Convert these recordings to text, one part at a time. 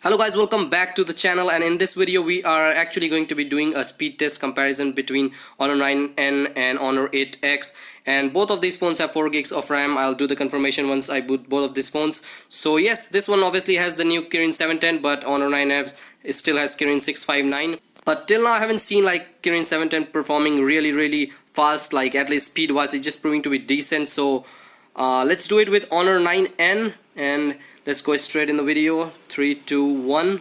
Hello guys, welcome back to the channel, and in this video we are actually going to be doing a speed test comparison between Honor 9N and Honor 8X, and both of these phones have 4 gigs of RAM. I'll do the confirmation once I boot both of these phones. So yes, this one obviously has the new Kirin 710, but Honor 9F still has Kirin 659. But till now I haven't seen like Kirin 710 performing really fast, like at least speed wise it's just proving to be decent. So let's do it with Honor 9N and let's go straight in the video. 3, 2, 1.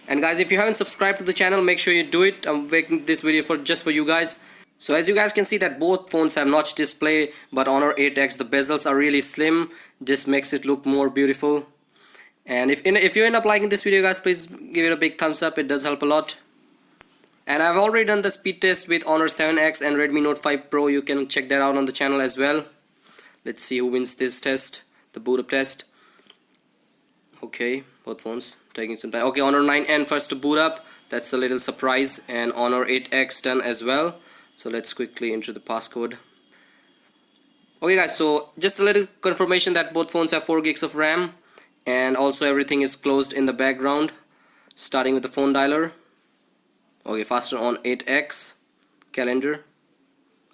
And guys, if you haven't subscribed to the channel, make sure you do it. I'm making this video just for you guys. So as you guys can see that both phones have notch display, but Honor 8X, the bezels are really slim, just makes it look more beautiful. And if you end up liking this video guys, please give it a big thumbs up, it does help a lot. And I've already done the speed test with Honor 7X and Redmi Note 5 Pro. You can check that out on the channel as well. Let's see who wins this test, the boot up test. Okay, both phones taking some time. Okay, Honor 9N first to boot up. That's a little surprise. And Honor 8X done as well. So let's quickly enter the passcode. Okay guys, so just a little confirmation that both phones have 4 gigs of RAM. And also everything is closed in the background. Starting with the phone dialer. Okay, faster on 8X. Calendar.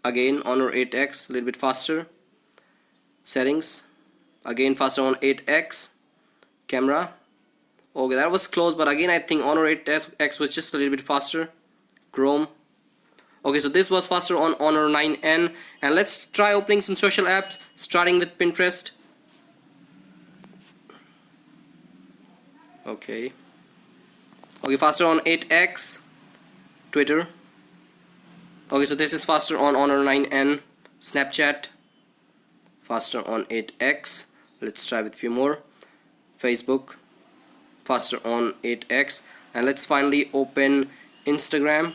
Again, Honor 8X, a little bit faster. Settings. Again, faster on 8X. Camera. Okay, that was close, but again I think Honor 8X was just a little bit faster. Chrome. Okay, so this was faster on Honor 9N, and let's try opening some social apps, starting with Pinterest. Okay, faster on 8X. Twitter. Okay, so this is faster on Honor 9N. Snapchat. Faster on 8X. Let's try with a few more. Facebook, faster on 8X. And let's finally open Instagram.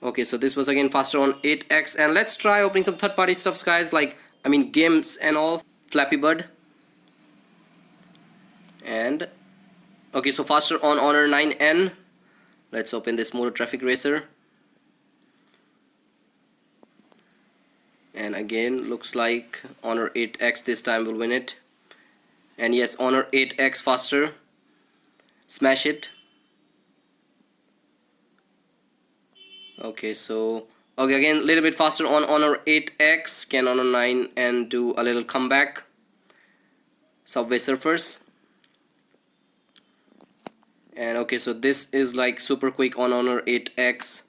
Okay, so this was again faster on 8X. And let's try opening some third-party stuffs guys, like games and all. Flappy Bird. And okay, so faster on Honor 9N. Let's open this Motor Traffic Racer. And again, looks like Honor 8X this time will win it. And yes, Honor 8X faster. Smash it. Okay, so again a little bit faster on Honor 8X. Can Honor 9 and do a little comeback. Subway Surfers. And okay, so this is like super quick on Honor 8X.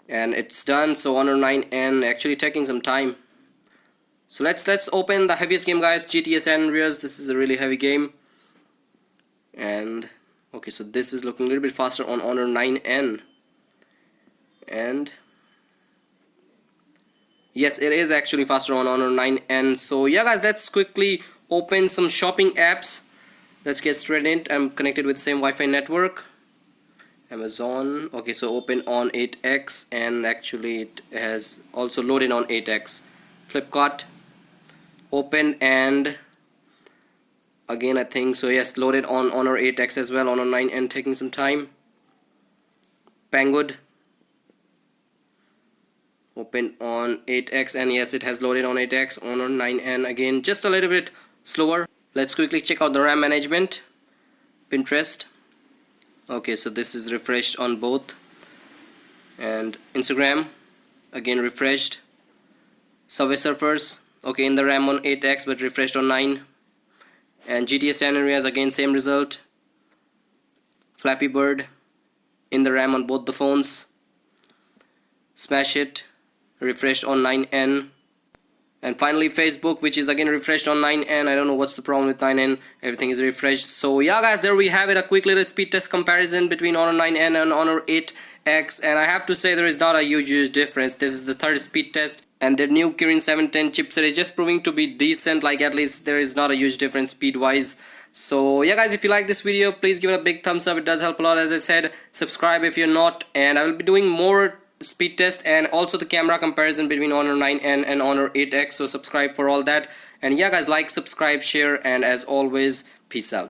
And it's done. So Honor 9N actually taking some time. So let's open the heaviest game guys, GTA San Andreas. This is a really heavy game. And okay, so this is looking a little bit faster on Honor 9N. And yes, it is actually faster on Honor 9N. So yeah guys, let's quickly open some shopping apps. Let's get straight in. I'm connected with the same Wi-Fi network. Amazon. Okay, so open on 8X, and actually it has also loaded on 8X. Flipkart. Open, and again I think so yes, loaded on Honor 8X as well. Honor 9N taking some time. Banggood. Open on 8X, and yes, it has loaded on 8X. Honor 9N again just a little bit slower. Let's quickly check out the RAM management. Pinterest. Okay, so this is refreshed on both. And Instagram again refreshed. Subway Surfers, okay, in the RAM on 8X but refreshed on 9. And GTA San Andreas again same result. Flappy Bird in the RAM on both the phones. Smash It refreshed on 9N. And finally Facebook, which is again refreshed on 9N. I don't know what's the problem with 9N. Everything is refreshed. So yeah guys, there we have it, a quick little speed test comparison between Honor 9N and Honor 8X. And I have to say there is not a huge difference. This is the third speed test. And the new Kirin 710 chipset is just proving to be decent. Like at least there is not a huge difference speed wise. So yeah guys, if you like this video, please give it a big thumbs up. It does help a lot. As I said, subscribe if you're not. And I will be doing more speed test and also the camera comparison between Honor 9N and Honor 8X, so subscribe for all that. And yeah guys, like, subscribe, share, and as always, peace out.